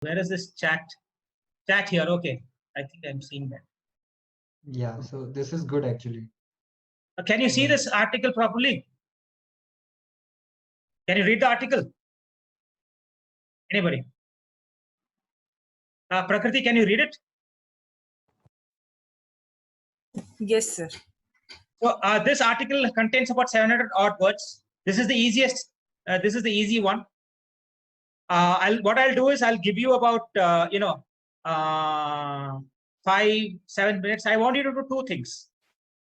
Where is this chat? Chat here. Okay. I think I'm seeing that. Yeah, so this is good actually. Can you see this article properly? Can you read the article? Anybody? Prakriti, can you read it? Yes, sir. So this article contains about 700 odd words. This is the easiest. This is the easy one. What I'll do is I'll give you about 5-7 minutes. I want you to do two things.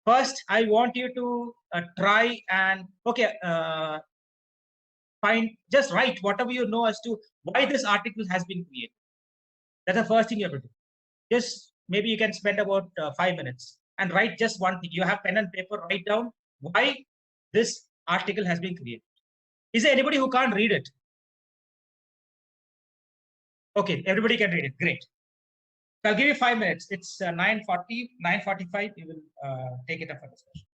First, I want you to try and just write whatever you know as to why this article has been created. That's the first thing you have to do. Just maybe you can spend about 5 minutes and write just one thing. You have pen and paper, write down why this article has been created. Is there anybody who can't read it? Okay, everybody can read it. Great. So I'll give you 5 minutes. It's 9:40, 9:45. We will take it up for discussion.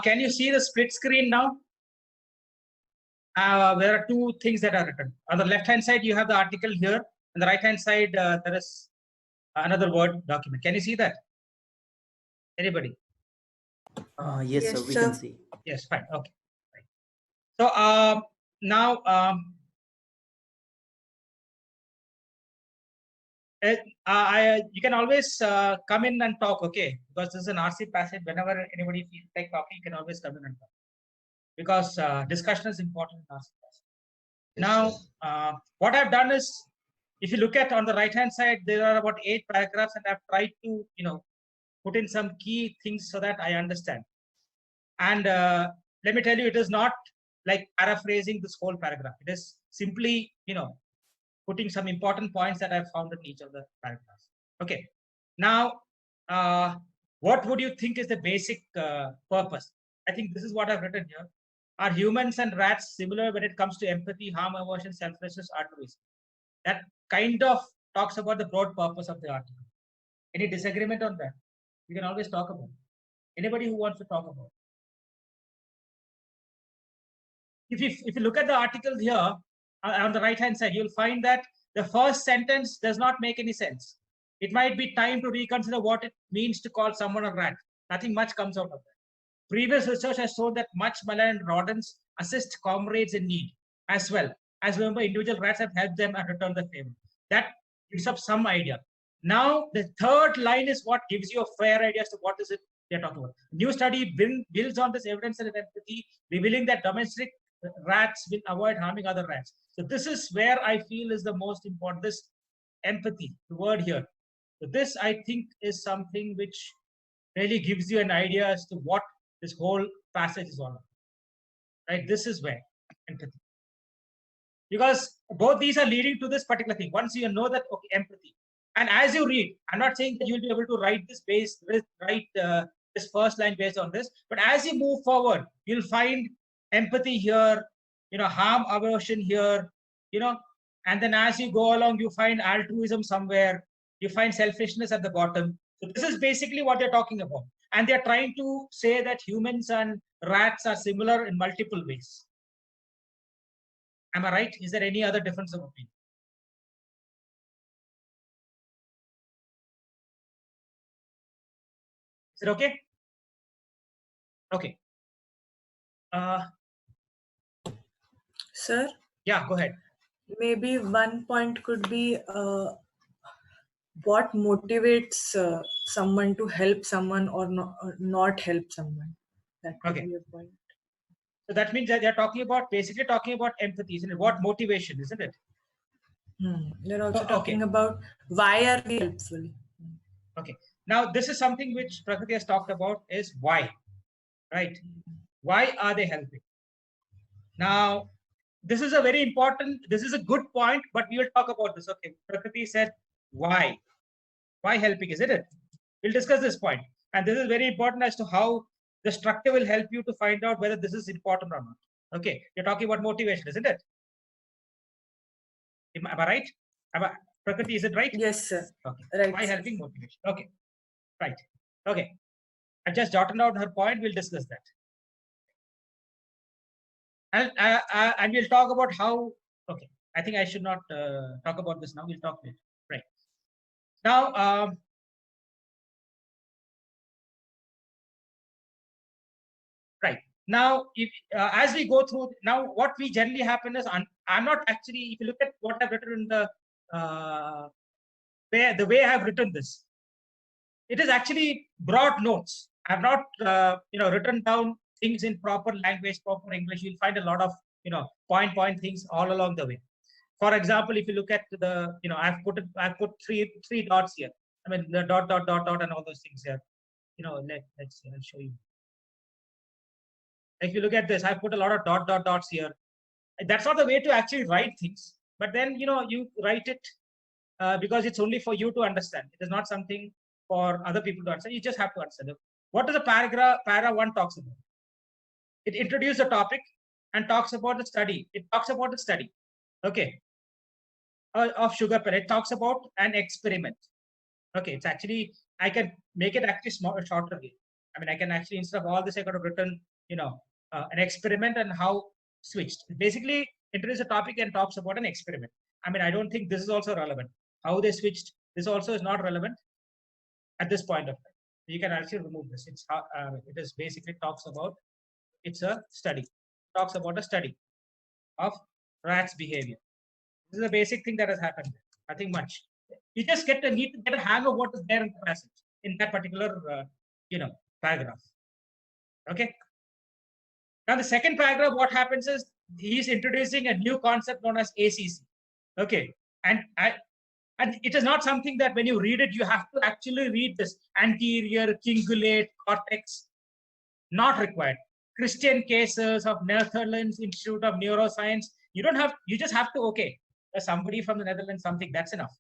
Can you see the split screen now? There are two things that are written. On the left-hand side, you have the article here. On the right-hand side, there is another Word document. Can you see that? Anybody? Yes, sir, we can see. Yes, fine. Okay. Right. So now you can always come in and talk, okay? Because this is an RC passage. Whenever anybody feels like talking, you can always come in and talk. Because discussion is important in RC passage. Now, what I've done is, if you look at on the right-hand side, there are about 8 paragraphs, and I've tried to, put in some key things so that I understand. And let me tell you, it is not like paraphrasing this whole paragraph. It is simply, putting some important points that I've found in each of the paragraphs. Okay. Now, what would you think is the basic purpose? I think this is what I've written here. Are humans and rats similar when it comes to empathy, harm aversion, selflessness, altruism? That kind of talks about the broad purpose of the article. Any disagreement on that? We can always talk about it. Anybody who wants to talk about it? If you look at the article here, on the right-hand side, you'll find that the first sentence does not make any sense. It might be time to reconsider what it means to call someone a rat. Nothing much comes out of that. Previous research has shown that much maligned rodents assist comrades in need as well. As remember, individual rats have helped them and returned the favor. That gives up some idea. Now, the third line is what gives you a fair idea as to what is it they're talking about. New study builds on this evidence and empathy, revealing that domestic rats will avoid harming other rats. So this is where I feel is the most important, this empathy, the word here. So this, I think, is something which really gives you an idea as to what this whole passage is all about. Right? This is where empathy. Because both these are leading to this particular thing. Once you know that, okay, empathy. And as you read, I'm not saying that you'll be able to write this this first line based on this, but as you move forward, you'll find empathy here, harm aversion here, and then as you go along, you find altruism somewhere, you find selfishness at the bottom. So this is basically what they're talking about. And they're trying to say that humans and rats are similar in multiple ways. Am I right? Is there any other difference of opinion? Is it okay? Okay. Sir? Yeah, go ahead. Maybe one point could be what motivates someone to help someone or not help someone. That could be a point. So that means that they're basically talking about empathy, isn't it? What motivation, isn't it? They're also talking about why are we helpful. Okay. Now, this is something which Prakriti has talked about is why, right? Why are they helping? Now, this is a very important, this is a good point, but we will talk about this. Okay. Prakriti said, why? Why helping, isn't it? We'll discuss this point. And this is very important as to how the structure will help you to find out whether this is important or not. Okay, you're talking about motivation, isn't it? Am I right? Prakriti, is it right? Yes, sir. Okay. Right, Why sir. helping motivation? Okay, right. Okay, I just jotted out her point. We'll discuss that. And we'll talk about how. Okay, I think I should not talk about this now. We'll talk later. Right. Now, right. Now, if as we go through, now what we generally happen is, I'm not actually, if you look at what I've written in the way I've written this, it is actually broad notes. I've not, written down things in proper language, proper English. You'll find a lot of, point things all along the way. For example, if you look at the, I've put three dots here. I mean, the dot, and all those things here. Let's see, I'll show you. If you look at this, I've put a lot of dots here. That's not the way to actually write things. But then, you write it because it's only for you to understand. It is not something for other people to understand. You just have to understand. What does the para 1 talks about? It introduces a topic and talks about the study. It talks about the study. Okay. Of sugar pellet. It talks about an experiment. Okay. It's actually, I can make it actually shorter here. I mean, I can actually, instead of all this, I could have written, an experiment and how switched. It basically introduces a topic and talks about an experiment. I mean, I don't think this is also relevant. How they switched, this also is not relevant at this point of time. You can actually remove this. It is basically talks about, it's a study. Talks about a study of rats' behavior. This is a basic thing that has happened. Nothing much. You just need to get a hang of what is there in the passage in that particular, paragraph. Okay. Now the second paragraph, what happens is he's introducing a new concept known as ACC. Okay, and it is not something that when you read it, you have to actually read this anterior cingulate cortex. Not required. Christian Cases of Netherlands Institute of Neuroscience. You don't have. You just have to. Okay, there's somebody from the Netherlands. Something, that's enough.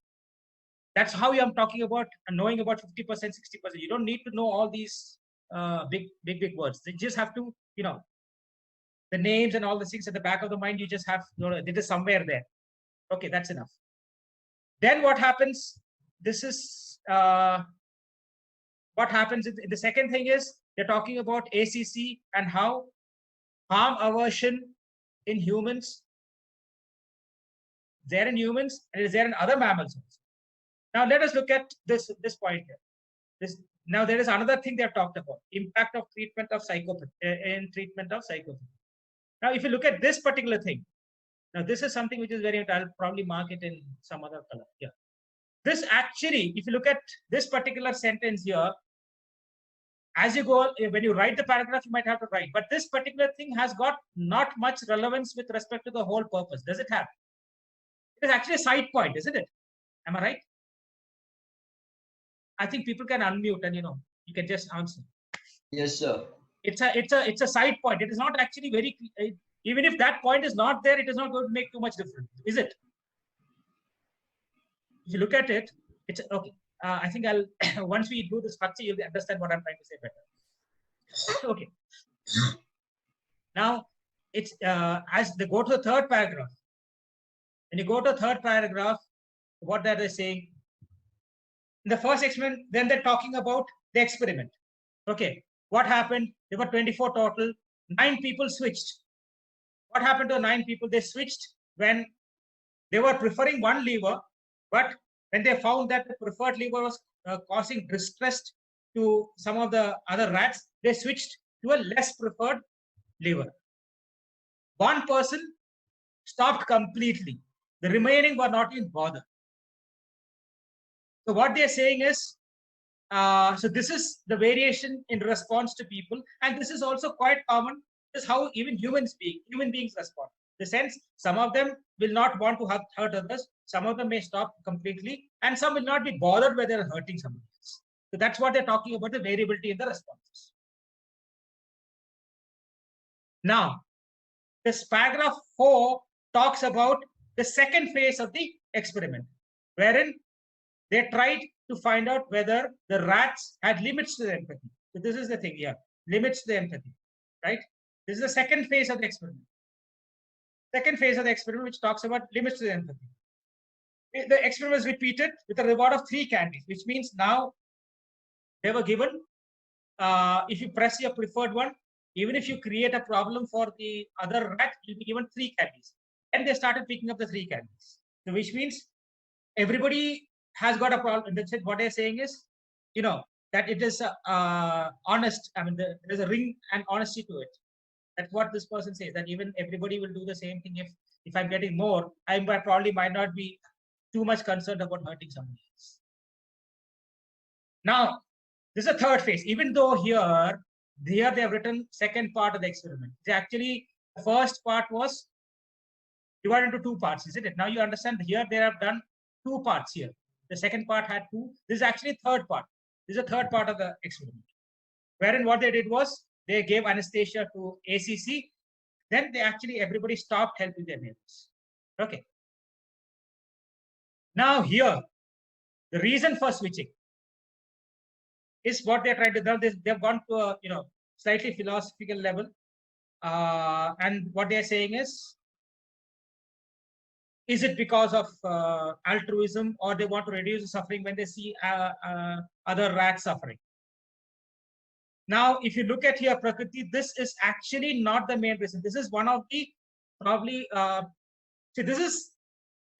That's how I'm talking about knowing about 50%, 60%. You don't need to know all these big words. They just have to, the names and all the things at the back of the mind. You just have, it is somewhere there. Okay, that's enough. Then what happens? This is what happens. The second thing is they're talking about ACC and how harm aversion in humans. There in humans, and is there in other mammals also. Now let us look at this point here. Now there is another thing they have talked about: impact of treatment of psychopathy in treatment of psychopathy. Now, if you look at this particular thing, now this is something which is very. I'll probably mark it in some other color. Yeah. This actually, if you look at this particular sentence here, as you go, when you write the paragraph, you might have to write. But this particular thing has got not much relevance with respect to the whole purpose. Does it have? It is actually a side point, isn't it? Am I right? I think people can unmute and you can just answer. Yes, sir. It's a side point. It is not actually very. Even if that point is not there, it is not going to make too much difference, is it? If you look at it, it's okay. I think I'll once we do the structure, you'll understand what I'm trying to say better. Okay. Now it's as they go to the third paragraph. When you go to the third paragraph, what are they saying? In the first experiment, then they're talking about the experiment. Okay, what happened? There were 24 total. 9 people switched. What happened to the 9 people? They switched when they were preferring one lever, but when they found that the preferred lever was causing distress to some of the other rats, they switched to a less preferred lever. One person stopped completely. The remaining were not in bother. So what they're saying is, so this is the variation in response to people, and this is also quite common. This is how even human beings respond. In the sense, some of them will not want to hurt others. Some of them may stop completely, and some will not be bothered whether they're hurting somebody else. So that's what they're talking about, the variability in the responses. Now, this paragraph 4 talks about the second phase of the experiment, wherein they tried to find out whether the rats had limits to their empathy. So this is the thing here, limits to the empathy, right? This is the second phase of the experiment. second phase of the experiment, which talks about limits to the empathy. The experiment was repeated with a reward of 3 candies, which means now they were given, if you press your preferred one, even if you create a problem for the other rat, you'll be given 3 candies. And they started picking up the 3 candies. So which means everybody has got a problem. That's it. What they're saying is, that it is honest. I mean, there's a ring and honesty to it. That's what this person says, that even everybody will do the same thing. If I'm getting more, I probably might not be too much concerned about hurting somebody else. Now, this is a third phase. Even though here they have written second part of the experiment. Actually, the first part was divided into 2 parts, isn't it? Now you understand here they have done 2 parts here. The second part had 2. This is actually third part. This is a third part of the experiment. Wherein what they did was they gave anesthesia to ACC. Then everybody stopped helping their neighbors. Okay. Now here, the reason for switching is what they're trying to do. They've gone to a slightly philosophical level, and what they're saying is it because of altruism, or they want to reduce the suffering when they see other rats suffering? Now, if you look at here, Prakriti, this is actually not the main reason. This is one of the probably.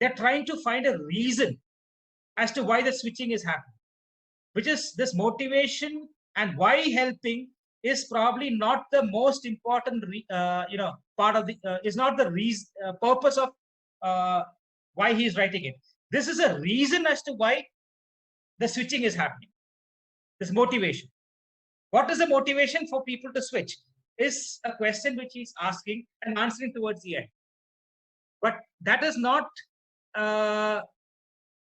They're trying to find a reason as to why the switching is happening, which is this motivation, and why helping is probably not the most important, part of the, is not the reason, purpose of why he's writing it. This is a reason as to why the switching is happening. This motivation. What is the motivation for people to switch is a question which he's asking and answering towards the end. But that is not the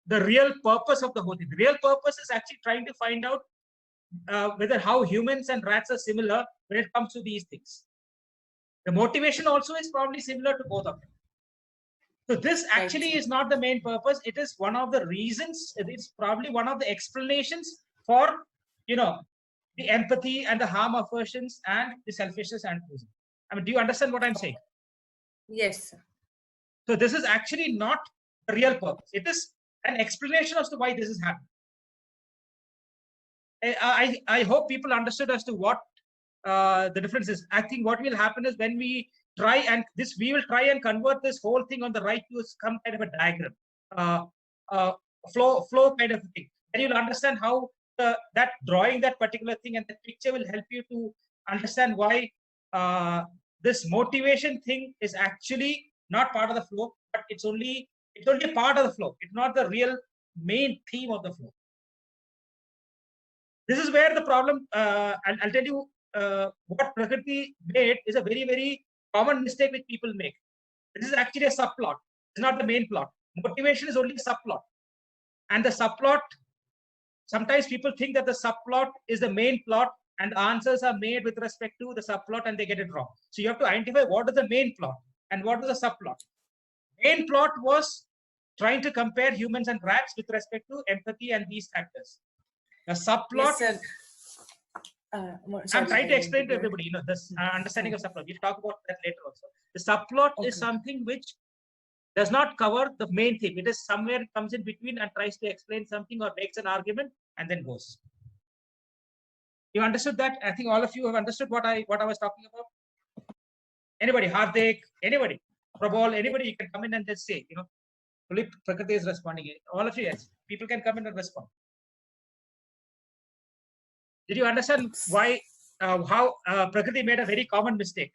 real purpose of the whole thing. The real purpose is actually trying to find out whether how humans and rats are similar when it comes to these things. The motivation also is probably similar to both of them. So this actually is not the main purpose. It is one of the reasons. It's probably one of the explanations for, the empathy and the harm aversions and the selfishness and altruism. I mean, do you understand what I'm saying? Yes, sir. So this is actually not the real purpose. It is an explanation as to why this is happening. I hope people understood as to what the difference is. I think what will happen is when we we will try and convert this whole thing on the right to some kind of a diagram, flow kind of thing. And you'll understand how that drawing that particular thing and the picture will help you to understand why this motivation thing is actually not part of the flow, but it's only a part of the flow. It's not the real main theme of the flow. This is where the problem, I'll tell you what Prakriti made is a very, very common mistake which people make. This is actually a subplot. It's not the main plot. Motivation is only a subplot. And the subplot, sometimes people think that the subplot is the main plot and the answers are made with respect to the subplot and they get it wrong. So you have to identify what is the main plot and what is the subplot. Main plot was trying to compare humans and rats with respect to empathy and these factors. The subplot. Yes, I'm trying to explain to everybody, this understanding of subplot. We'll talk about that later also. The subplot is something which does not cover the main theme. It is somewhere it comes in between and tries to explain something or makes an argument and then goes. You understood that? I think all of you have understood what I was talking about. Anybody, Hardik, anybody, Prabal, anybody, you can come in and just say, Prakriti is responding. All of you, yes, people can come in and respond. Did you understand why, how Prakriti made a very common mistake?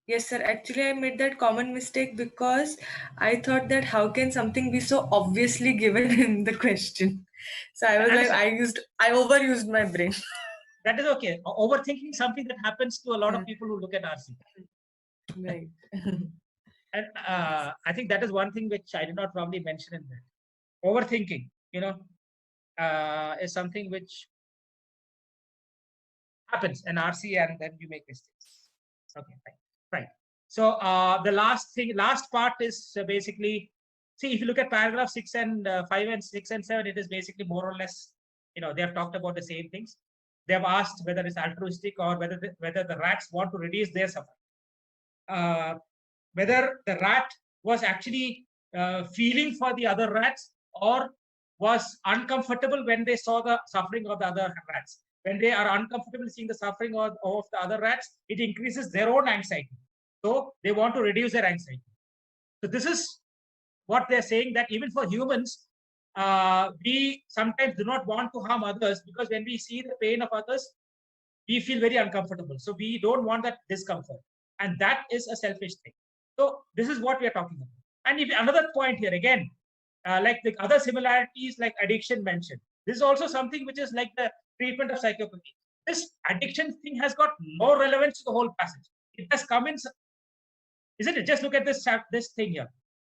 Yes, sir. Actually, I made that common mistake because I thought that how can something be so obviously given in the question? So I was like, I overused my brain. That is okay. Overthinking is something that happens to a lot of people who look at RC. Right. And I think that is one thing which I did not probably mention in that. Overthinking, is something which happens in RC and then you make mistakes. Okay, right. So the last part is basically, see, if you look at paragraph 6 and 5 and 6 and 7, it is basically more or less, they have talked about the same things. They have asked whether it's altruistic or whether the rats want to reduce their suffering. whether the rat was actually feeling for the other rats or was uncomfortable when they saw the suffering of the other rats. When they are uncomfortable seeing the suffering of the other rats, it increases their own anxiety. So they want to reduce their anxiety. So this is what they're saying, that even for humans, we sometimes do not want to harm others, because when we see the pain of others, we feel very uncomfortable. So we don't want that discomfort. And that is a selfish thing. So this is what we are talking about. And if another point here again, like the other similarities like addiction mentioned, this is also something which is like the treatment of psychopathy. This addiction thing has got no relevance to the whole passage. It has come in, isn't it? Just look at this thing here.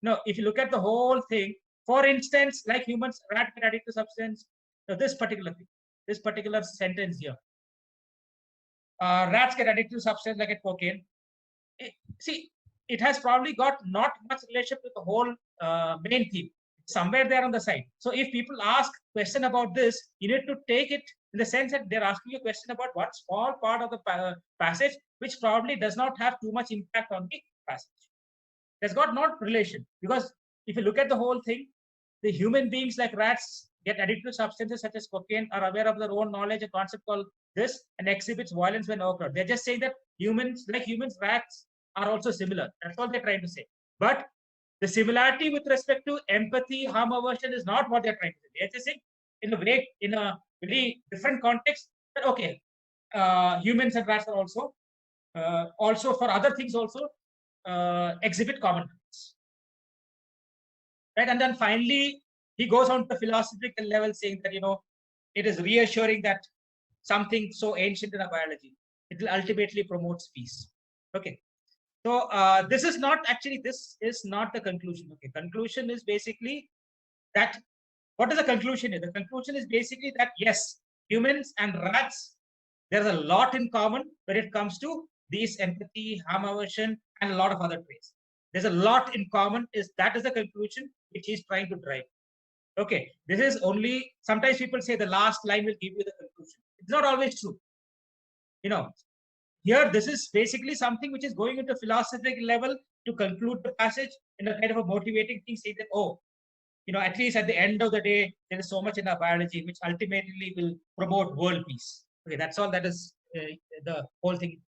No, if you look at the whole thing, for instance, like humans, rat get addicted to substance. Now this particular thing, this particular sentence here. Rats get addicted to substance like a cocaine. See, it has probably got not much relationship with the whole main theme. Somewhere there on the side. So if people ask question about this, you need to take it in the sense that they're asking you a question about what small part of the passage, which probably does not have too much impact on the passage. There's got not relation, because if you look at the whole thing, the human beings like rats get addicted to substances such as cocaine, are aware of their own knowledge, a concept called this, and exhibits violence when overcrowded. They're just saying that humans, like humans, rats are also similar. That's all they're trying to say. But the similarity with respect to empathy, harm aversion is not what they're trying to say. They're just saying in a very different context that okay, humans and rats are also for other things also exhibit common traits. Right, and then finally he goes on to the philosophical level, saying that it is reassuring that something so ancient in our biology, it will ultimately promotes peace. Okay. So this is not the conclusion. Okay, conclusion is basically that what is the conclusion here? The conclusion is basically that yes, humans and rats, there's a lot in common when it comes to these empathy, harm aversion, and a lot of other traits. There's a lot in common. That is the conclusion which he's trying to drive. Okay, this is only, sometimes people say the last line will give you the conclusion. It's not always true. Here, this is basically something which is going into philosophical level to conclude the passage in a kind of a motivating thing, saying that, at least at the end of the day, there is so much in our biology which ultimately will promote world peace. Okay, that's all that is the whole thing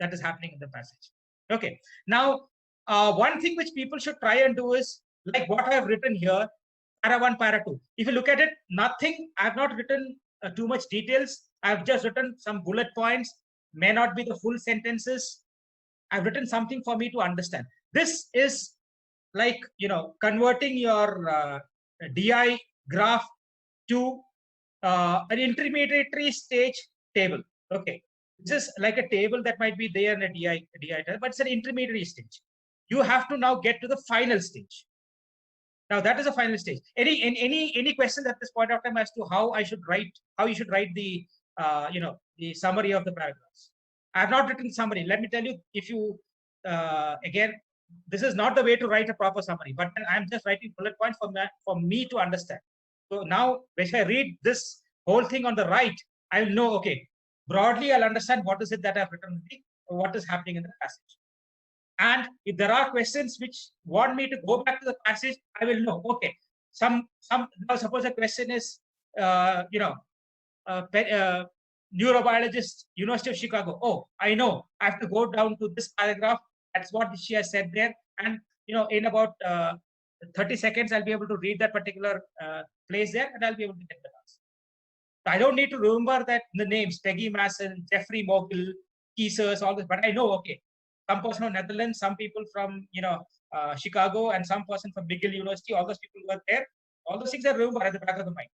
that is happening in the passage. Okay, now, one thing which people should try and do is, like what I have written here, para 1, para 2. If you look at it, nothing, I have not written too much details. I have just written some bullet points. May not be the full sentences. I've written something for me to understand. This is like, converting your DI graph to an intermediary stage table. Okay. This is like a table that might be there in a DI but it's an intermediary stage. You have to now get to the final stage. Now that is a final stage. Any questions at this point of time as to how you should write the the summary of the paragraphs? I have not written summary. Let me tell you, if you again, this is not the way to write a proper summary, but I'm just writing bullet points for me to understand. So now, if I read this whole thing on the right, I will know, okay, broadly I'll understand what is it that I've written, what is happening in the passage. And if there are questions which want me to go back to the passage, I will know, okay, now suppose a question is, neurobiologist, University of Chicago. Oh, I know, I have to go down to this paragraph. That's what she has said there. And, in about 30 seconds, I'll be able to read that particular place there, and I'll be able to get the answer. So I don't need to remember that the names, Peggy Masson, Jeffrey Mogul, Kiesers, all this, but I know, okay, some person from Netherlands, some people from, Chicago, and some person from McGill University, all those people who are there, all those things I remember at the back of the mind.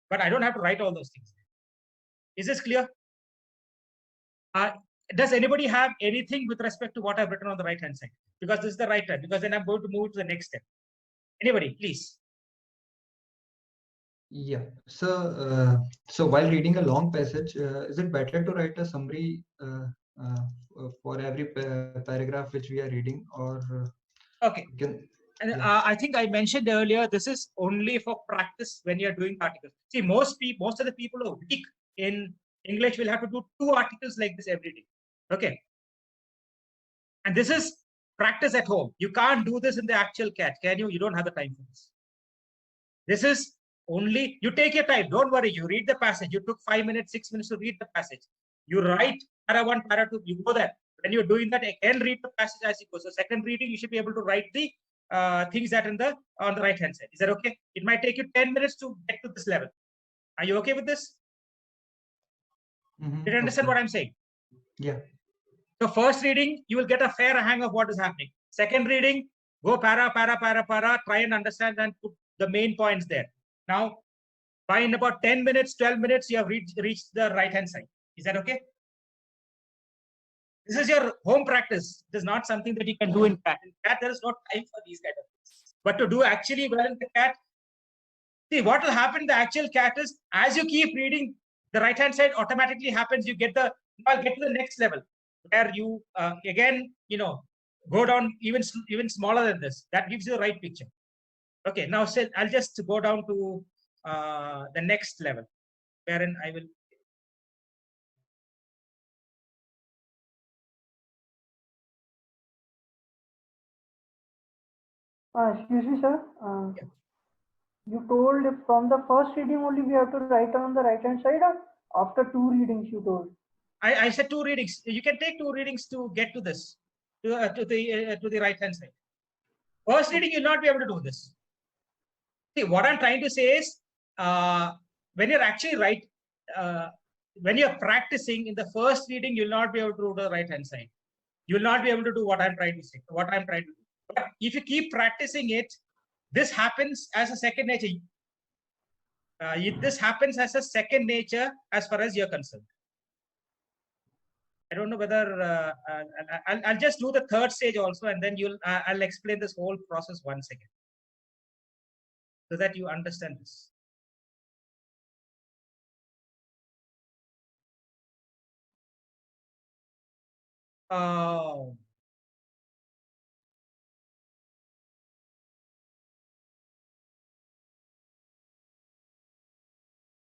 But I don't have to write all those things. Is this clear? Does anybody have anything with respect to what I've written on the right hand side? Because this is the right time, because then I'm going to move to the next step. Anybody, please. Yeah. So while reading a long passage, is it better to write a summary for every paragraph which we are reading, or okay? I think I mentioned earlier, this is only for practice when you're doing articles. See, most of the people who are weak in English will have to do 2 articles like this every day. Okay. And this is practice at home. You can't do this in the actual CAT, can you? You don't have the time for this. This is only, you take your time. Don't worry. You read the passage. You took 5 minutes, 6 minutes to read the passage. You write para 1, para 2. You go there. When you're doing that, again, read the passage as you go. So second reading, you should be able to write the things that on the right hand side. Is that okay? It might take you 10 minutes to get to this level. Are you okay with this? Did you understand what I'm saying? Yeah. So first reading, you will get a fair hang of what is happening. Second reading, go para, try and understand and put the main points there. Now, by in about 10 minutes, 12 minutes, you have reached the right-hand side. Is that okay? This is your home practice. It is not something that you can do in CAT. In CAT, there is no time for these kind of things. But to do actually well in the CAT, see, what will happen in the actual CAT is, as you keep reading, the right-hand side automatically happens. You get the, I'll get to the next level, where you, again, go down even smaller than this. That gives you the right picture. Okay, now I'll just go down to the next level, wherein I will. Excuse me, sir. You told if from the first reading only we have to write on the right hand side, or after 2 readings you told? I said 2 readings. You can take 2 readings to get to this, to the right hand side. First reading, you'll not be able to do this. See, what I'm trying to say is, when you're actually when you're practicing in the first reading, you'll not be able to do the right hand side. You'll not be able to do what I'm trying to say, what I'm trying to do. But if you keep practicing it, this happens as a second nature. This happens as a second nature as far as you're concerned. I don't know whether I'll just do the third stage also, and then I'll explain this whole process once again, so that you understand this.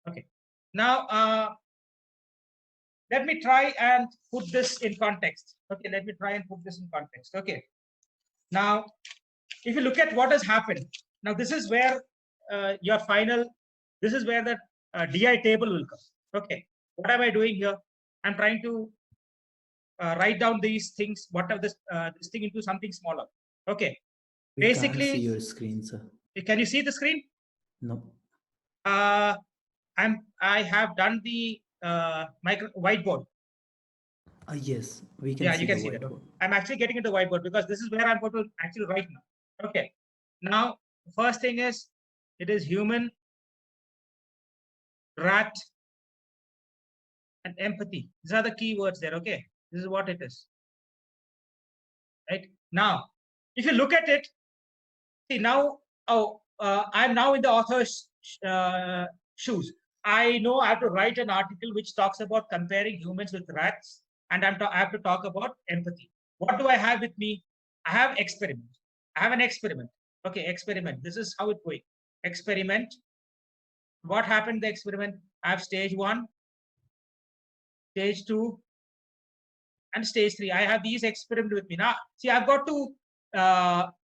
Okay. Now, let me try and put this in context. Okay, let me try and put this in context. Okay. Now, if you look at what has happened, now this is where your final, this is where the DI table will come. Okay. What am I doing here? I'm trying to write down these things, what are this thing into something smaller. Okay. Basically, can't see your screen, sir. Can you see the screen? No. I have done the whiteboard. Yes, we can. Yeah, see you can the see that. whiteboard. I'm actually getting into the whiteboard because this is where I'm going to actually write now. Okay. Now, first thing is, it is human, rat, and empathy. These are the key words there. Okay. This is what it is. Right. Now, if you look at it, see now, I'm now in the author's shoes. I know I have to write an article which talks about comparing humans with rats, and I have to talk about empathy. What do I have with me? I have experiment. I have an experiment. Okay, experiment. This is how it's going. Experiment. What happened in the experiment? I have stage 1, stage 2, and stage 3. I have these experiments with me. Now, see, I've got to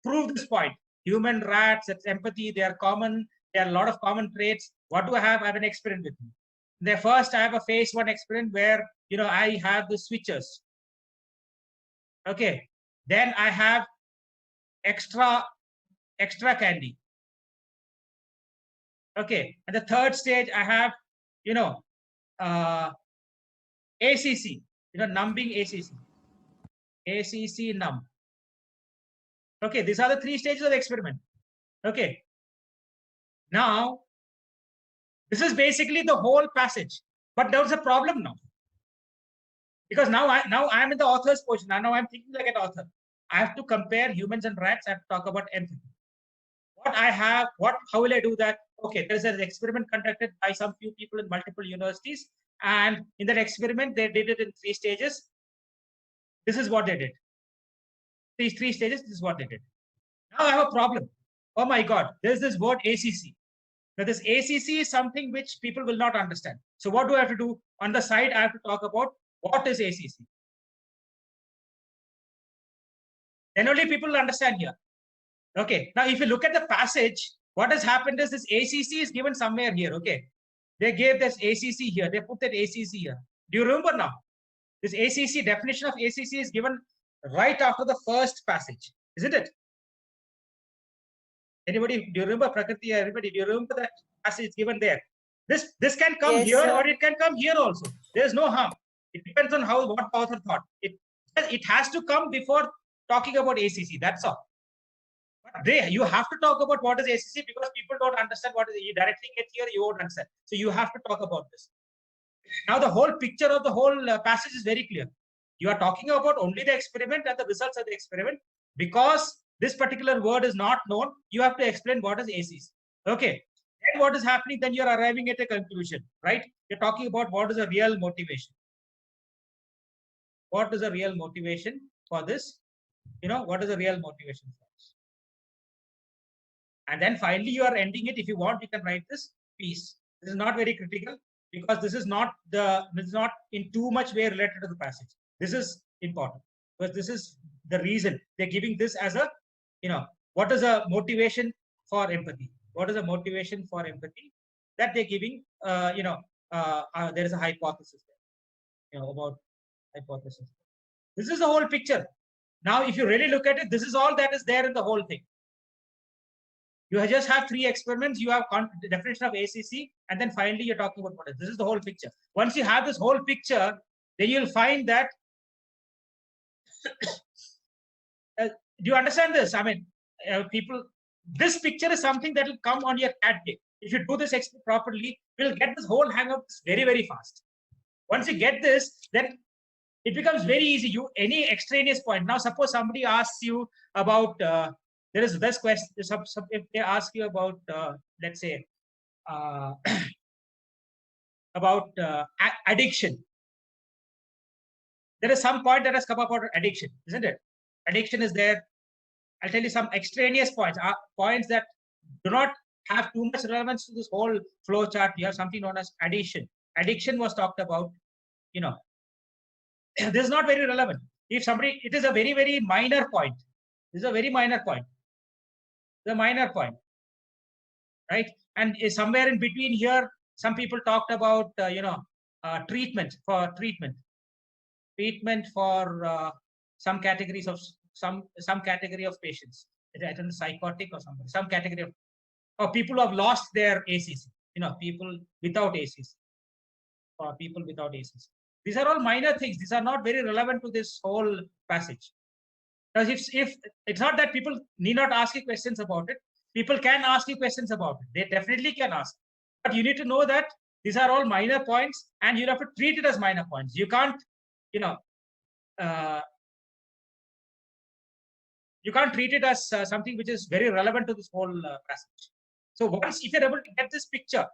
prove this point. Human, rats, it's empathy, they are common. There are a lot of common traits. What do I have? I have an experiment with me. The first, I have a phase 1 experiment where, I have the switchers. Okay. Then I have extra candy. Okay. And the third stage, I have, ACC, numbing ACC. ACC numb. Okay. These are the 3 stages of the experiment. Okay. Now, this is basically the whole passage, but there's a problem now. Because now I'm in the author's position. Now I'm thinking like an author. I have to compare humans and rats. I have to talk about empathy. How will I do that? Okay, there's an experiment conducted by some few people in multiple universities. And in that experiment, they did it in 3 stages. This is what they did. These 3 stages, this is what they did. Now I have a problem. Oh my God, there's this word ACC. Now this ACC is something which people will not understand. So what do I have to do? On the side, I have to talk about what is ACC. Then only people will understand here. Okay. Now, if you look at the passage, what has happened is this ACC is given somewhere here. Okay. They gave this ACC here. They put that ACC here. Do you remember now? This ACC, definition of ACC is given right after the first passage, isn't it? Anybody, do you remember Prakriti? Everybody, do you remember that passage given there? This can come Yes, here sir. or it can come here also. There is no harm. It depends on what the author thought. It has to come before talking about ACC. That's all. But you have to talk about what is ACC because people don't understand what is. You directly get here, you won't understand. So you have to talk about this. Now the whole picture of the whole passage is very clear. You are talking about only the experiment and the results of the experiment. Because this particular word is not known, you have to explain what is ACC. Okay. Then what is happening? Then you are arriving at a conclusion, right? You're talking about what is a real motivation. What is a real motivation for this? You know, what is a real motivation for this? And then finally you are ending it. If you want, you can write this piece. This is not very critical because this is not in too much way related to the passage. This is important because this is the reason they're giving this as a, what is a motivation for empathy? What is a motivation for empathy? That they're giving, there is a hypothesis there, about hypothesis. This is the whole picture. Now, if you really look at it, this is all that is there in the whole thing. You just have 3 experiments, you have the definition of ACC, and then finally you're talking about what is. This is the whole picture. Once you have this whole picture, then you'll find that, do you understand this? I mean, this picture is something that will come on your CAT day. If you do this experiment properly, you'll get this whole hang of this very, very fast. Once you get this, then it becomes very easy. Any extraneous point. Now, suppose somebody asks you about, there is this question, if they ask you about, let's say, about addiction. There is some point that has come up about addiction, isn't it? Addiction is there. I'll tell you some extraneous points, points that do not have too much relevance to this whole flow chart. You have something known as addiction. Addiction was talked about, this is not very relevant. If somebody, it is a very, very minor point. This is a very minor point. The minor point, right? And somewhere in between here, some people talked about, treatment for some categories of some category of patients. I don't know, psychotic or something. Some category of people who have lost their ACC. People without ACC or people without ACC. These are all minor things. These are not very relevant to this whole passage. Because if it's not that people need not ask you questions about it, people can ask you questions about it. They definitely can ask. But you need to know that these are all minor points and you have to treat it as minor points. You can't, you can't treat it as something which is very relevant to this whole passage. So once, if you're able to get this picture,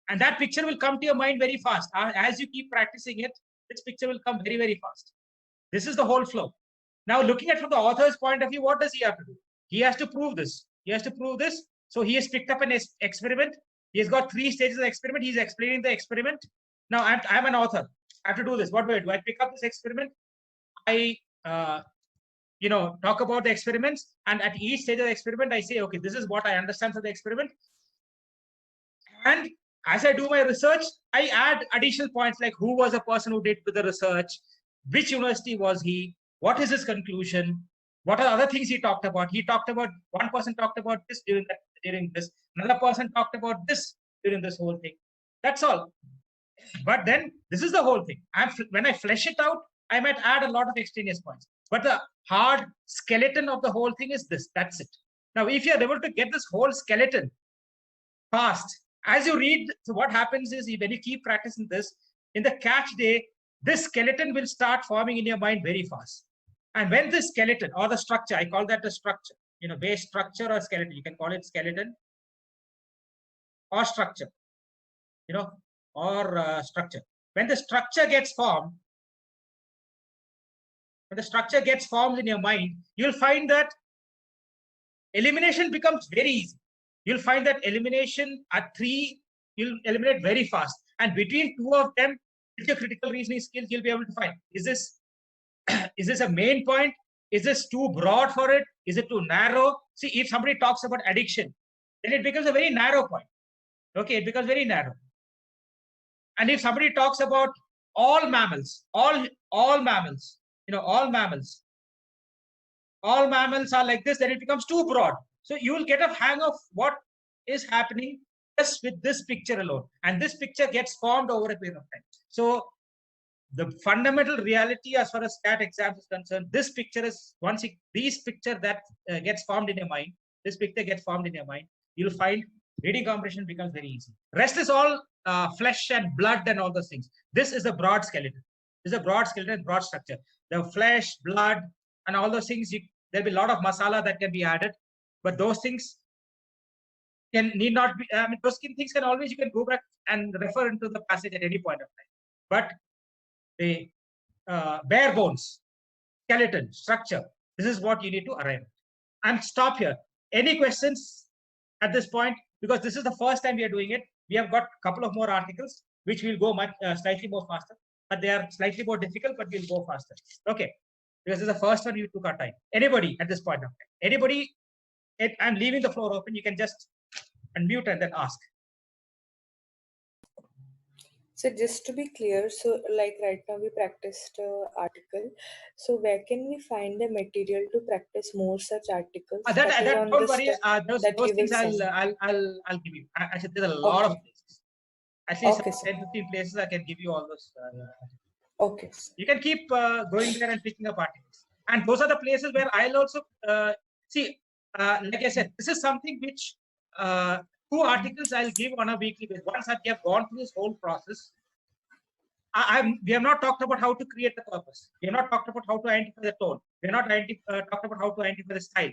and that picture will come to your mind very fast. As you keep practicing it, this picture will come very, very fast. This is the whole flow. Now, looking at from the author's point of view, what does he have to do? He has to prove this. So he has picked up an experiment. He has got 3 stages of the experiment. He's explaining the experiment. Now, I'm an author. I have to do this. What do I do? I pick up this experiment. I, talk about the experiments. And at each stage of the experiment, I say, okay, this is what I understand from the experiment. And as I do my research, I add additional points like who was the person who did the research, which university was he, what is his conclusion, what are other things he talked about. He talked about, one person talked about this during this, another person talked about this during this whole thing. That's all. But then this is the whole thing. When I flesh it out, I might add a lot of extraneous points. But the hard skeleton of the whole thing is this. That's it. Now, if you're able to get this whole skeleton fast, as you read, so what happens is when you keep practicing this, in the catch day, this skeleton will start forming in your mind very fast. And when this skeleton or the structure, I call that the structure, base structure or skeleton, you can call it skeleton or structure, structure. When the structure gets formed, in your mind, you'll find that elimination becomes very easy. You'll find that elimination at 3, you'll eliminate very fast. And between 2 of them, with your critical reasoning skills, you'll be able to find, is this is this a main point? Is this too broad for it? Is it too narrow? See, if somebody talks about addiction, then it becomes a very narrow point. Okay, it becomes very narrow. And if somebody talks about all mammals, all mammals, all mammals are like this, then it becomes too broad. So you will get a hang of what is happening just with this picture alone. And this picture gets formed over a period of time. So the fundamental reality as far as STAT exams is concerned, this picture is, these picture that gets formed in your mind, this picture gets formed in your mind, you'll find reading comprehension becomes very easy. Rest is all flesh and blood and all those things. This is a broad skeleton. This is a broad skeleton, broad structure. The flesh, blood, and all those things, there'll be a lot of masala that can be added, but those things need not be, those things can always, you can go back and refer into the passage at any point of time. But the bare bones, skeleton, structure, this is what you need to arrive at. And stop here. Any questions at this point? Because this is the first time we are doing it. We have got a couple of more articles, which will go much slightly more faster, but they are slightly more difficult, but we'll go faster. Okay. Because this is the first one, you took our time. Anybody at this point of time? Anybody? I'm leaving the floor open. You can just unmute and then ask. So just to be clear, so like right now we practiced article. So where can we find the material to practice more such articles? Don't worry. Those things I'll give you. Actually, there's a lot of places. At least Okay, 10-15 places I can give you all those. Okay. You can keep going there and picking up articles. And those are the places where I'll also see. Like I said, this is something which 2 articles I'll give on a weekly basis. Once I have gone through this whole process, we have not talked about how to create the purpose. We have not talked about how to identify the tone. We have not talked about how to identify the style.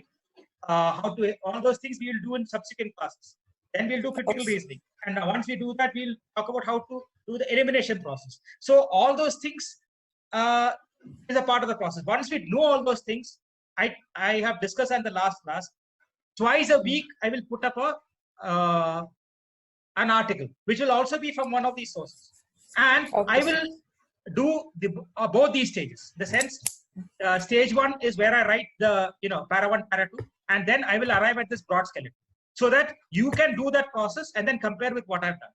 How to all those things we will do in subsequent classes. Then we'll do critical reasoning. And once we do that, we'll talk about how to do the elimination process. So all those things is a part of the process. Once we know all those things, I have discussed in the last class, twice a week, I will put up an article, which will also be from one of these sources. And I will do both these stages. The sense, stage 1 is where I write the, para 1, para 2, and then I will arrive at this broad skeleton, so that you can do that process and then compare with what I've done.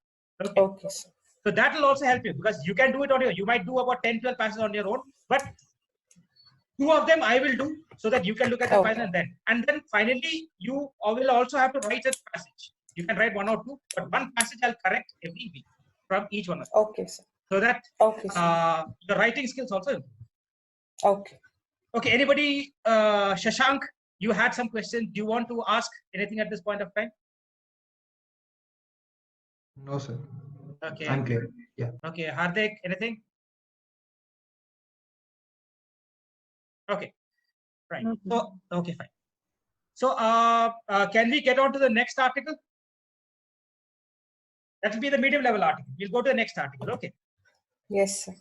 Okay. So that will also help you, because you can do it on your own. You might do about 10-12 passages on your own, but 2 of them I will do, so that you can look at the final and then finally you will also have to write a passage. You can write 1 or 2, but 1 passage I'll correct every week from each one of them. Okay, sir. So that the writing skills also improve. Okay. Anybody? Shashank, you had some questions. Do you want to ask anything at this point of time? No, sir. Okay. I'm clear. Yeah. Okay. Hardik, anything? Okay. Right. So, okay, fine. So, can we get on to the next article? That will be the medium level article. We'll go to the next article. Okay. Yes, sir.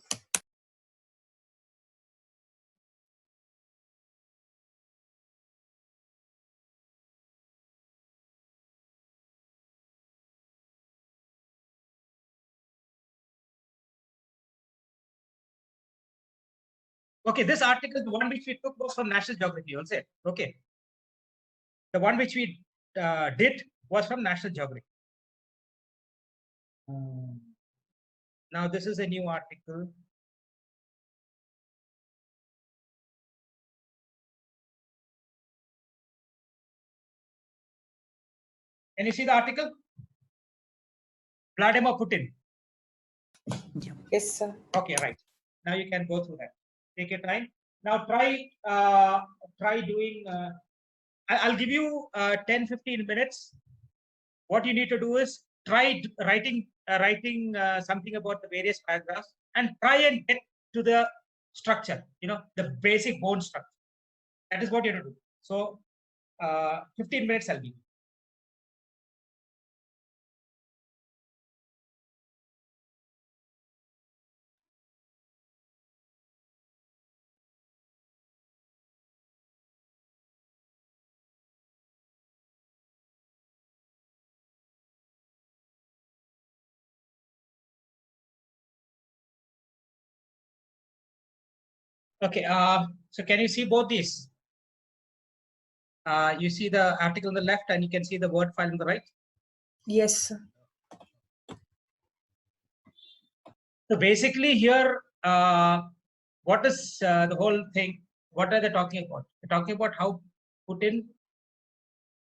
Okay, this article, the one which we took was from National Geography, you will say. Okay. The one which we did was from National Geography. Now, this is a new article. Can you see the article? Vladimir Putin. Yeah. Yes, sir. Okay, right. Now you can go through that. Take your time. Now try doing. I'll give you 10-15 minutes. What you need to do is try writing something about the various paragraphs and try and get to the structure. The basic bone structure. That is what you have to do. So 15 minutes I'll give you. Okay. So can you see both these? You see the article on the left, and you can see the word file on the right. Yes, sir. So basically, here, what is the whole thing? What are they talking about? They're talking about how Putin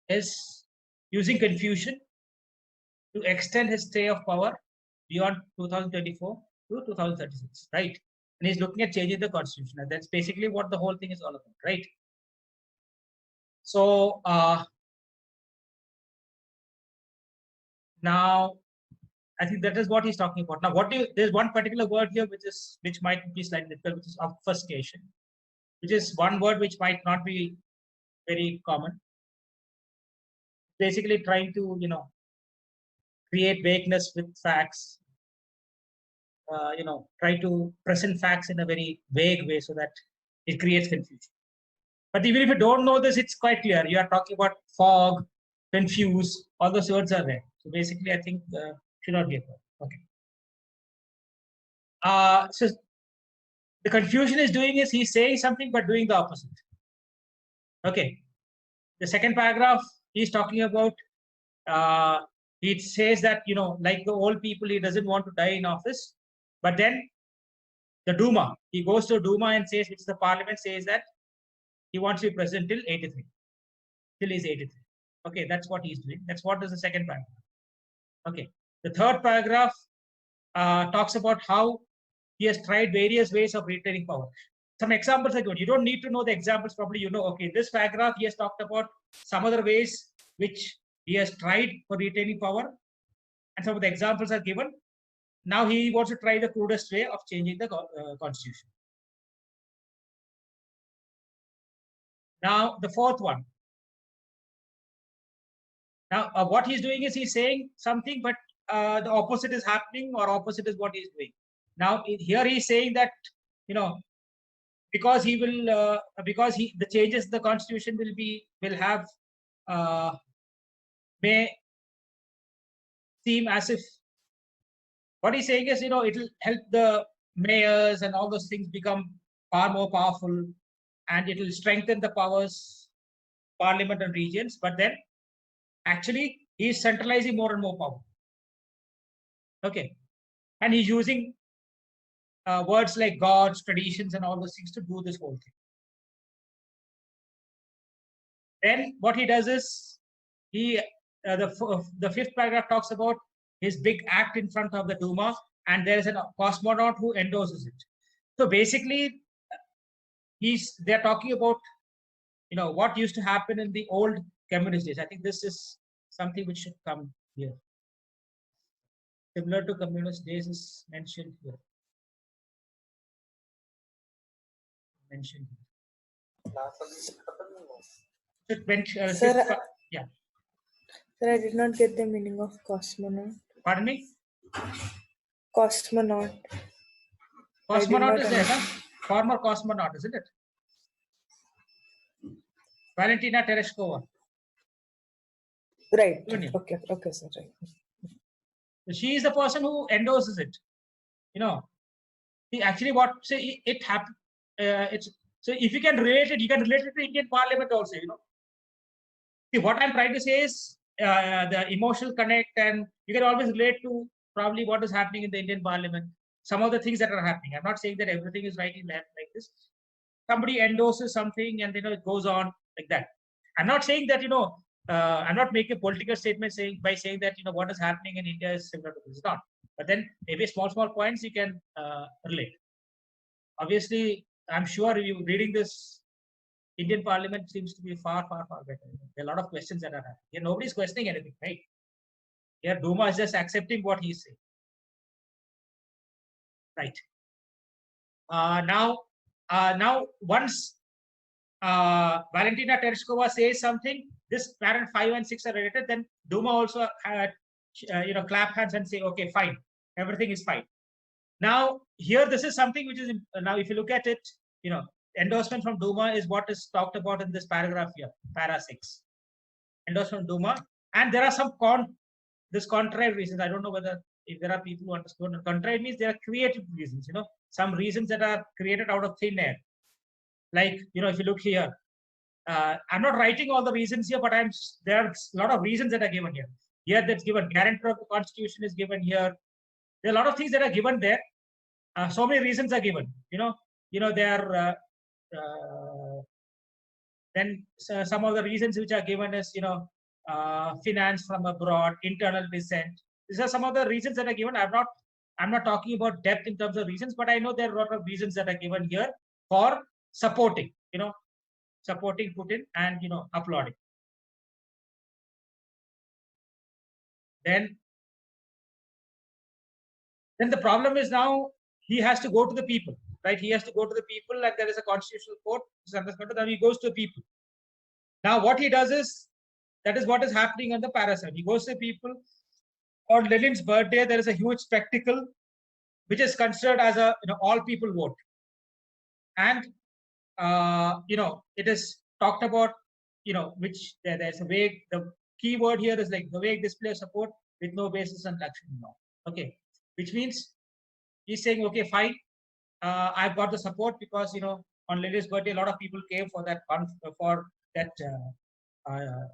is using confusion to extend his stay of power beyond 2024 to 2036, right? And he's looking at changing the constitution. And that's basically what the whole thing is all about, right? So now I think that is what he's talking about. Now, there's one particular word here which might be slightly difficult, which is obfuscation, which is one word which might not be very common. Basically, trying to create vagueness with facts. Try to present facts in a very vague way so that it creates confusion. But even if you don't know this, it's quite clear. You are talking about fog, confuse, all those words are there. So basically, I think should not be a problem. Okay. So the confusion is he's saying something but doing the opposite. Okay. The second paragraph, he's talking about, it says that, like the old people, he doesn't want to die in office. But then the Duma, he goes to Duma and says, which the parliament says that he wants to be president till 83, till he's 83. Okay, that's what he's doing. That's what is the second paragraph. Okay, the third paragraph talks about how he has tried various ways of retaining power. Some examples are good. You don't need to know the examples. Probably okay, this paragraph he has talked about some other ways which he has tried for retaining power, and some of the examples are given. Now he wants to try the crudest way of changing the constitution. Now the fourth one. Now what he's doing is he's saying something, but the opposite is happening, or opposite is what he's doing. Now here he's saying that because he will the changes the constitution will have may seem as if what he's saying is it'll help the mayors and all those things become far more powerful, and it will strengthen the powers, parliament and regions. But then actually he's centralizing more and more power. Okay, and he's using words like gods, traditions, and all those things to do this whole thing. Then what he does is the fifth paragraph talks about his big act in front of the Duma, and there is a cosmonaut who endorses it. So basically, they're talking about what used to happen in the old communist days. I think this is something which should come here. Similar to communist days is mentioned here. Sir, yeah. Sir, I did not get the meaning of cosmonaut. Pardon me? Cosmonaut. Cosmonaut is there, huh? Former cosmonaut, isn't it? Valentina Tereshkova. Right. Okay, sir. Right. She is the person who endorses it. Actually, what say it happened? So if you can relate it, you can relate it to Indian Parliament also. See, what I'm trying to say is the emotional connect, and you can always relate to probably what is happening in the Indian Parliament. Some of the things that are happening. I'm not saying that everything is right in left like this. Somebody endorses something, and it goes on like that. I'm not saying that I'm not making a political statement by saying that what is happening in India is similar to this. It's not. But then maybe small points you can relate. Obviously, I'm sure you reading this, Indian Parliament seems to be far better. There are a lot of questions that are happening. Here, nobody's questioning anything, right? Here, Duma is just accepting what he's saying. Right. Now, once Valentina Tereshkova says something, this parent 5 and 6 are related, then Duma also clap hands and say, okay, fine, everything is fine. Now, here, this is something which is, now if you look at it, endorsement from Duma is what is talked about in this paragraph here, para 6. Endorsement from Duma. And there are some contrary reasons. I don't know whether if there are people who understand. Contrary means there are creative reasons, some reasons that are created out of thin air. like, if you look here, I'm not writing all the reasons here, but there are a lot of reasons that are given here. Here that's given, guarantor of the constitution is given here. There are a lot of things that are given there. So many reasons are given. There are then some of the reasons which are given is, finance from abroad, internal dissent. These are some of the reasons that are given. I'm not talking about depth in terms of reasons, but I know there are a lot of reasons that are given here for supporting, supporting Putin and, applauding. Then the problem is now he has to go to the people, right? He has to go to the people, and there is a constitutional court. Then he goes to the people. Now what he does is, that is what is happening on the Parasite. He goes to the people. On Lenin's birthday, there is a huge spectacle, which is considered as a all people vote, and it is talked about, which there's a vague. The key word here is like the vague display of support with no basis and action law. Okay, which means he's saying, okay, fine, I've got the support because on Lenin's birthday, a lot of people came for that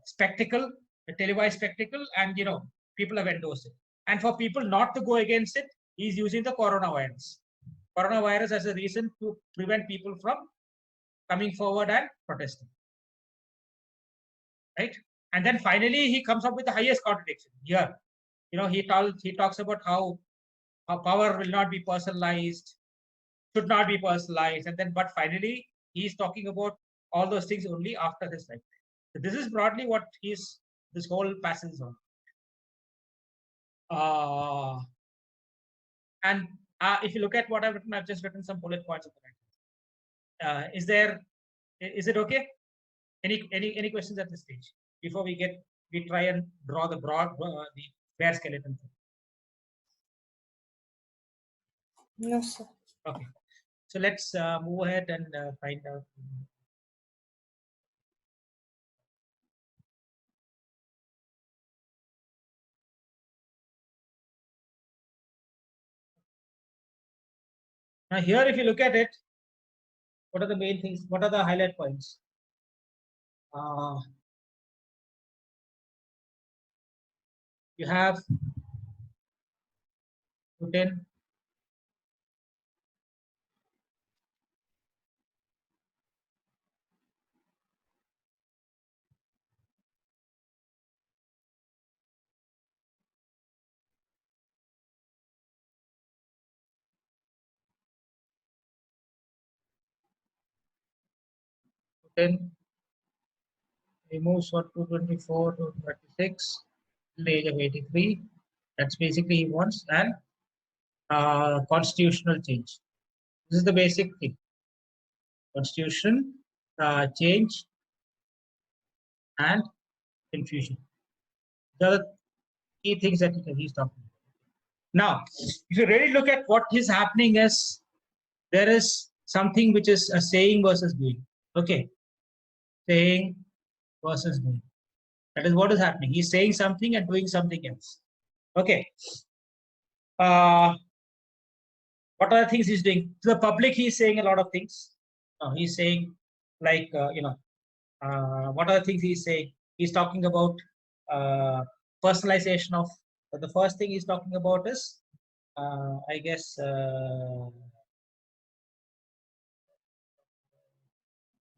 spectacle, the televised spectacle, and people have endorsed it. And for people not to go against it, he's using the coronavirus as a reason to prevent people from coming forward and protesting, right? And then finally he comes up with the highest contradiction here. He talks about how power will not be personalized, should not be personalized, and then but finally he's talking about all those things only after his lifetime. So this is broadly what this whole passage is on. And if you look at what I've written, I've just written some bullet points at the right. Is it okay? Any questions at this stage before we try and draw the the bear skeleton? No, sir. Okay, so let's move ahead and find out. Now here, if you look at it, what are the main things? What are the highlight points? You have Putin, he moves from 224 to 36 till the age of 83. That's basically he wants, and constitutional change. This is the basic thing. Constitution, change, and confusion. The key things that he's talking about. Now, if you really look at what is happening is, there is something which is a saying versus doing. Okay, saying versus doing. That is what is happening. He's saying something and doing something else. Okay. What are the things he's doing? To the public, he's saying a lot of things. He's saying, like, what are the things he's saying? He's talking about personalization of. The first thing he's talking about is, I guess,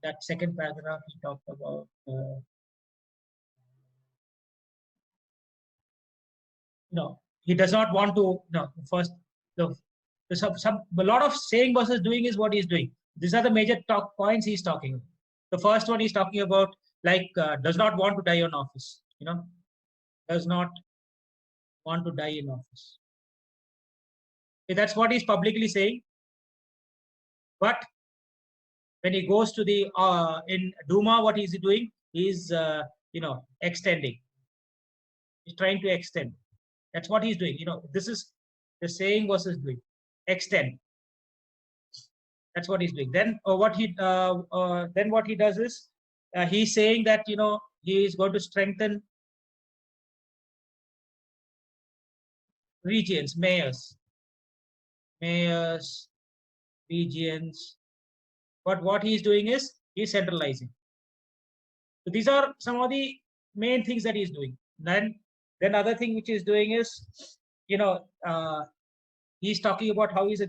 that second paragraph he talked about. He does not want to. First, a lot of saying versus doing is what he's doing. These are the major points he's talking about. The first one he's talking about, like, does not want to die in office. Does not want to die in office. Okay, that's what he's publicly saying. But when he goes to the in Duma, what is he doing? He's extending. He's trying to extend. That's what he's doing. This is the saying versus doing. Extend. That's what he's doing. Then what he does is, he's saying that he is going to strengthen regions, mayors, regions, but what he's doing is he's centralizing. So these are some of the main things that he's doing. Then other thing which he's doing is, he's talking about how he's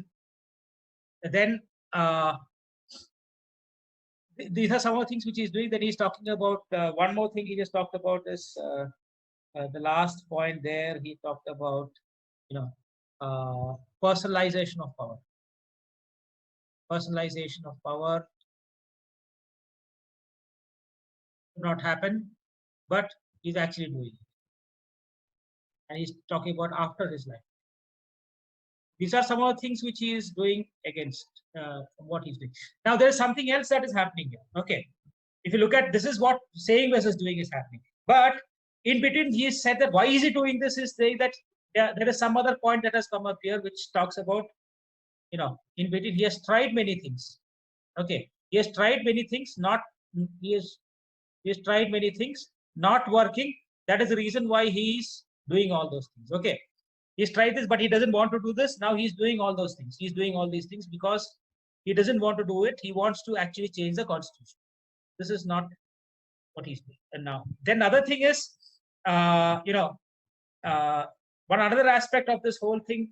these are some of the things which he's doing. Then he's talking about one more thing he just talked about is the last point there. He talked about personalization of power. Personalization of power could not happen, but he's actually doing it. And he's talking about after his life. These are some of the things which he is doing against what he's doing. Now there's something else that is happening here. Okay, if you look at this is what saying versus doing is happening. But in between, he said that why is he doing this? Is saying that there is some other point that has come up here which talks about, in between he has tried many things. Okay, he has tried many things, he has tried many things, not working. That is the reason why he's doing all those things. Okay, he's tried this, but he doesn't want to do this. Now he's doing all those things. He's doing all these things because he doesn't want to do it. He wants to actually change the constitution. This is not what he's doing. And now, then other thing is, one another aspect of this whole thing.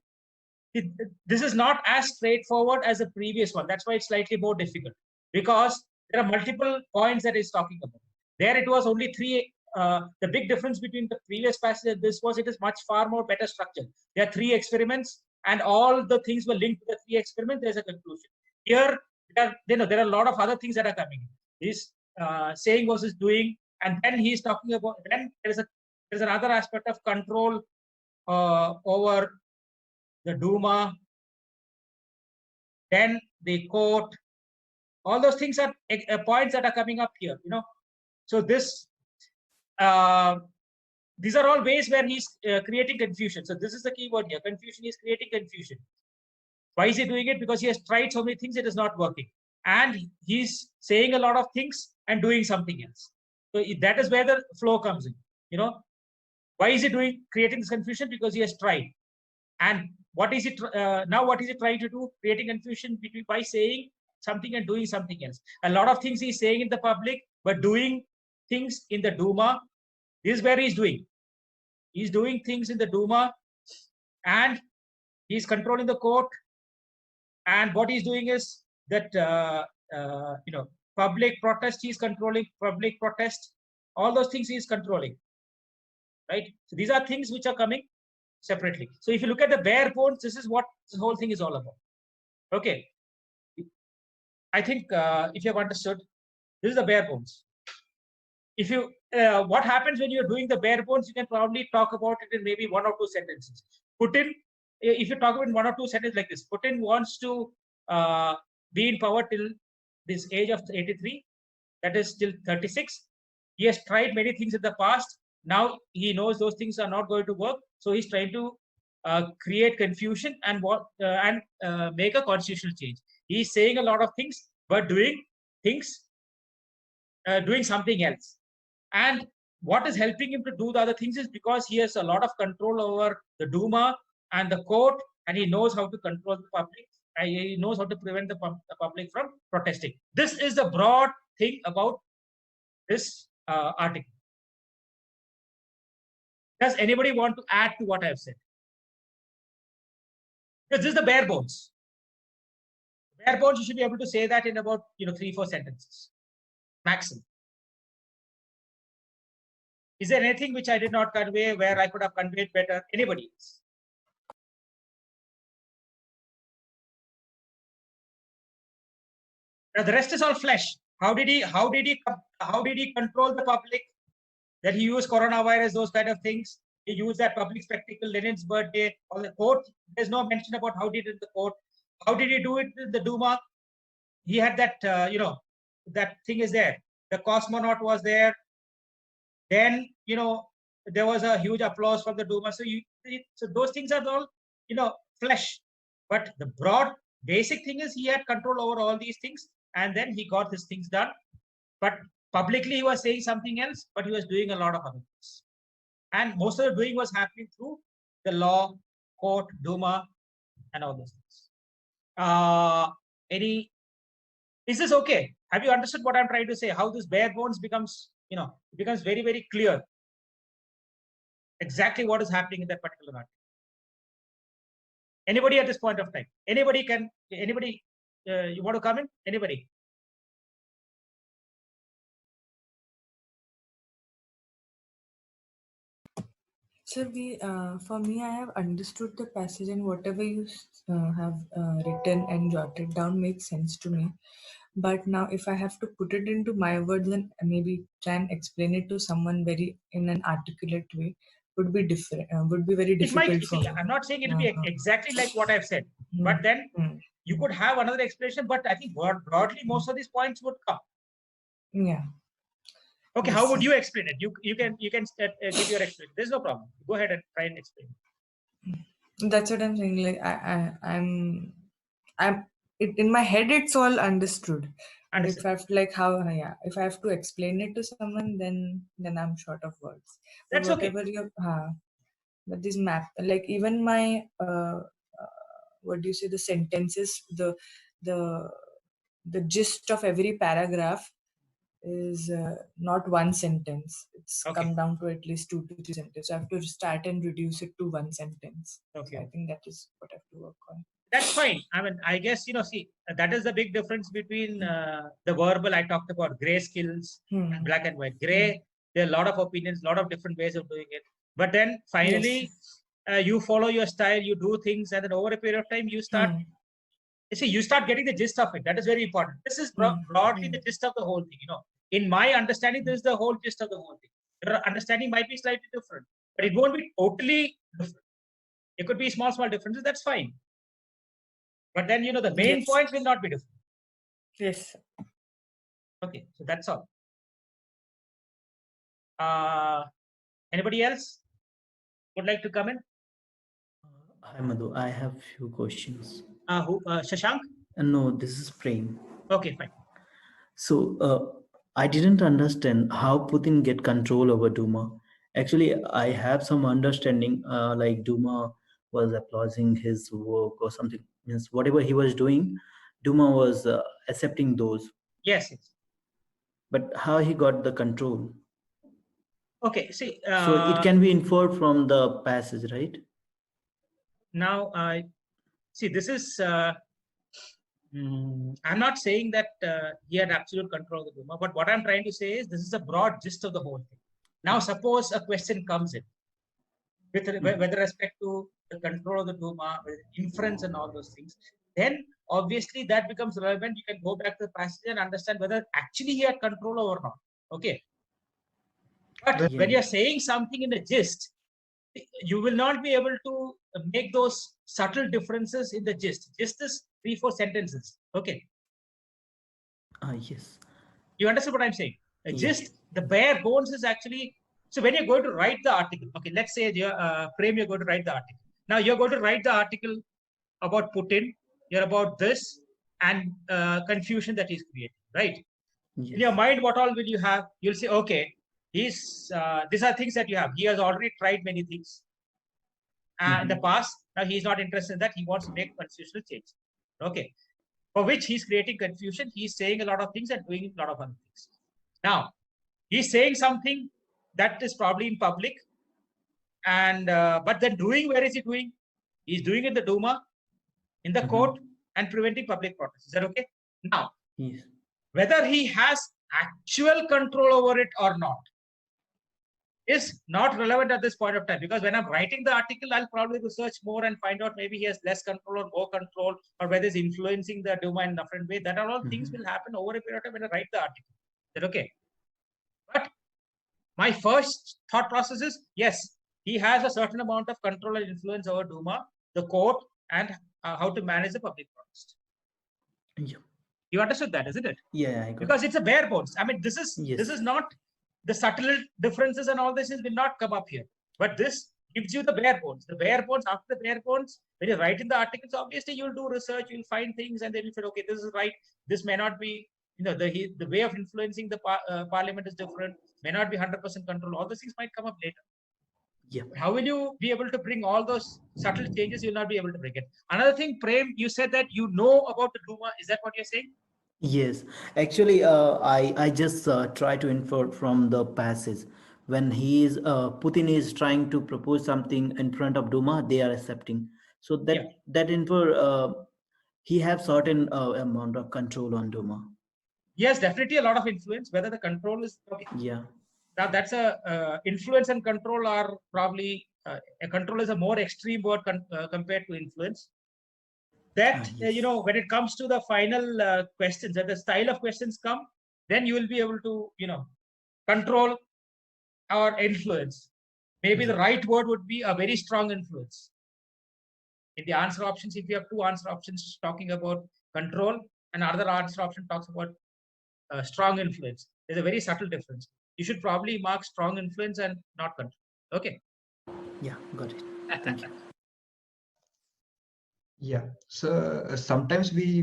This is not as straightforward as the previous one. That's why it's slightly more difficult, because there are multiple points that he's talking about. There it was only three. The big difference between the previous passage and this was it is much far more better structured. There are 3 experiments and all the things were linked to the 3 experiments. There's a conclusion. Here, there are a lot of other things that are coming. He's saying versus doing, and then he's talking about, then there's another aspect of control over the Duma, then the court. All those things are points that are coming up here, So this, these are all ways where he's creating confusion. So this is the key word here, confusion. He's creating confusion. Why is he doing it? Because he has tried so many things, it is not working. And he's saying a lot of things and doing something else. So that is where the flow comes in, Why is he creating this confusion? Because he has tried. And what is it now? What is he trying to do? Creating confusion by saying something and doing something else. A lot of things he's saying in the public, but doing things in the Duma. This is where he's doing. He's doing things in the Duma, and he's controlling the court. And what he's doing is that public protest. He's controlling public protest. All those things he's controlling. Right. So these are things which are coming separately. So if you look at the bare bones, this is what this whole thing is all about. Okay. I think if you have understood, this is the bare bones. If you, what happens when you're doing the bare bones, you can probably talk about it in maybe 1 or 2 sentences. Putin, if you talk about 1 or 2 sentences like this, Putin wants to be in power till this age of 83, that is till 36. He has tried many things in the past. Now he knows those things are not going to work. So he's trying to create confusion and make a constitutional change. He's saying a lot of things, but doing things, doing something else. And what is helping him to do the other things is because he has a lot of control over the Duma and the court, and he knows how to control the public. And he knows how to prevent the public from protesting. This is the broad thing about this article. Does anybody want to add to what I have said? This is the bare bones. Bare bones, you should be able to say that in about 3-4 sentences, maximum. Is there anything which I did not convey where I could have conveyed better? Anybody else? Now the rest is all flesh. How did he control the public? That he used coronavirus, those kind of things. He used that public spectacle, Lenin's birthday, or the court. There's no mention about how he did the court. How did he do it in the Duma? He had that, that thing is there. The cosmonaut was there. Then, there was a huge applause from the Duma. So, so those things are all, flesh. But the broad, basic thing is he had control over all these things, and then he got his things done. But publicly, he was saying something else, but he was doing a lot of other things. And most of the doing was happening through the law, court, Duma, and all those things. Anything Is this okay? Have you understood what I'm trying to say? How this bare bones becomes, becomes very, very clear. Exactly what is happening in that particular article. Anybody at this point of time? Anybody, you want to come in? Anybody? Sir, for me, I have understood the passage, and whatever you have written and jotted down makes sense to me. But now, if I have to put it into my words and maybe try and explain it to someone very in an articulate way, would be different. Would be very It might. difficult for See, me. I'm not saying it will be exactly like what I've said, but then you could have another explanation. But I think broadly, most of these points would come. Yeah. Okay, Yes, how would sir. you explain it? You can give your explanation. There's no problem. Go ahead and try and explain. That's what I'm saying. Like I'm in my head, it's all understood. But if I have to, if I have to explain it to someone, then I'm short of words. But That's okay. whatever you but this map, like even my what do you say, the sentences, the gist of every paragraph is not one sentence. It's Okay. come down to at least 2 to 3 sentences. So I have to start and reduce it to one sentence. Okay. So I think that is what I have to work on. That's fine. I mean, I guess, see, that is the big difference between the verbal I talked about, gray skills and black and white. Gray, there are a lot of opinions, a lot of different ways of doing it. But then finally, you follow your style, you do things, and then over a period of time, you start, you start getting the gist of it. That is very important. This is broadly the gist of the whole thing. In my understanding, this is the whole gist of the whole thing. Your understanding might be slightly different, but it won't be totally different. It could be small differences. That's fine. But then, the main points will not be different. Yes. Okay, so that's all. Anybody else would like to come in? Hi, Madhu. I have few questions. Shashank? No, this is Prem. Okay, fine. So I didn't understand how Putin get control over Duma. Actually, I have some understanding, like Duma was applauding his work or something. Means whatever he was doing, Duma was accepting those. Yes. But how he got the control? Okay, see. So it can be inferred from the passage, right? Now, see, this is. I'm not saying that he had absolute control of the Duma, but what I'm trying to say is this is a broad gist of the whole thing. Now, suppose a question comes in with respect to the control of the Duma, inference and all those things, then obviously that becomes relevant. You can go back to the passage and understand whether actually he had control or not. Okay. But when you're saying something in the gist, you will not be able to make those subtle differences in the gist. Gist is 3-4 sentences. Okay. Yes. You understand what I'm saying? Gist, the bare bones is actually. So when you're going to write the article, okay, let's say Prem, you're going to write the article. Now you're going to write the article about Putin, you're about this and confusion that he's creating, right? Yes. In your mind, what all will you have? You'll say, okay, these are things that you have. He has already tried many things in the past. Now he's not interested in that. He wants to make constitutional change. Okay. For which he's creating confusion. He's saying a lot of things and doing a lot of other things. Now, he's saying something that is probably in public. And but then where is he doing? He's doing it in the Duma, in the court, and preventing public protest. Is that okay? Now, whether he has actual control over it or not is not relevant at this point of time, because when I'm writing the article, I'll probably research more and find out maybe he has less control or more control, or whether he's influencing the Duma in a different way. That are all things will happen over a period of time when I write the article. Is that okay? But my first thought process is, yes, he has a certain amount of control and influence over Duma, the court, and how to manage the public protest. Yeah. You understood that, isn't it? Yeah, I got because it's a bare bones. I mean, this is not the subtle differences and all this will not come up here. But this gives you the bare bones. The bare bones, after the bare bones, when you write in the articles, obviously you'll do research, you'll find things, and then you say, okay, this is right. This may not be, the way of influencing the parliament is different, may not be 100% control. All those things might come up later. Yeah. How will you be able to bring all those subtle changes? You'll not be able to bring it. Another thing, Prem, you said that you know about the Duma. Is that what you're saying? Yes, actually, I just try to infer from the passage when Putin is trying to propose something in front of Duma, they are accepting. So Yeah. that infer he have certain amount of control on Duma. Yes, definitely a lot of influence. Whether the control is okay. Yeah. Now that's a influence and control are probably a control is a more extreme word compared to influence. That Yes. when it comes to the final questions and the style of questions come, then you will be able to control or influence. Maybe the right word would be a very strong influence. In the answer options, if you have two answer options talking about control, and another answer option talks about strong influence, there's a very subtle difference. You should probably mark strong influence and not control. Okay. Yeah, got it. Thank you. Yeah. So sometimes the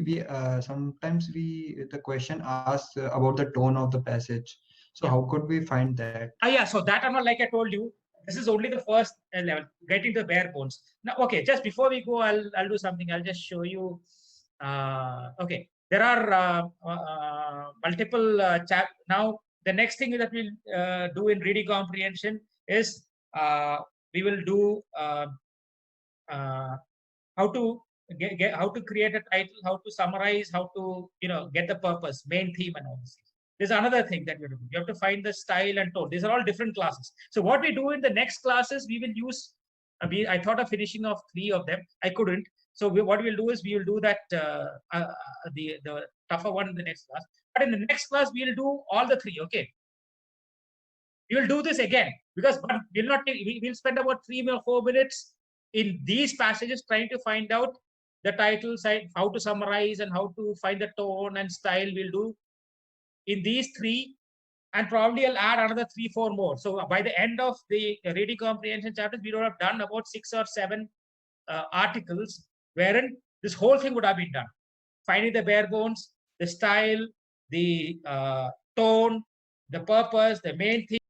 question asks about the tone of the passage. So Yeah. how could we find that? Yeah. So that one, like I told you, this is only the first level, getting the bare bones. Now, okay, just before we go, I'll do something. I'll just show you. Okay, there are multiple now. The next thing that we'll do in reading comprehension is we will do how to how to create a title, how to summarize, how to get the purpose, main theme, and all this. There's another thing that you do. You have to find the style and tone. These are all different classes. So what we do in the next classes, we will use. I thought of finishing off 3 of them. I couldn't. So what we'll do is we will do that the tougher one in the next class. But in the next class, we'll do all the 3. Okay. We will do this again because but we'll not. We'll spend about 3 or 4 minutes in these passages trying to find out the title side, how to summarize and how to find the tone and style. We'll do in these 3, and probably I'll add another 3, 4 more. So by the end of the reading comprehension chapters, we would have done about 6 or 7 articles wherein this whole thing would have been done. Finding the bare bones, the style, the tone, the purpose, the main thing.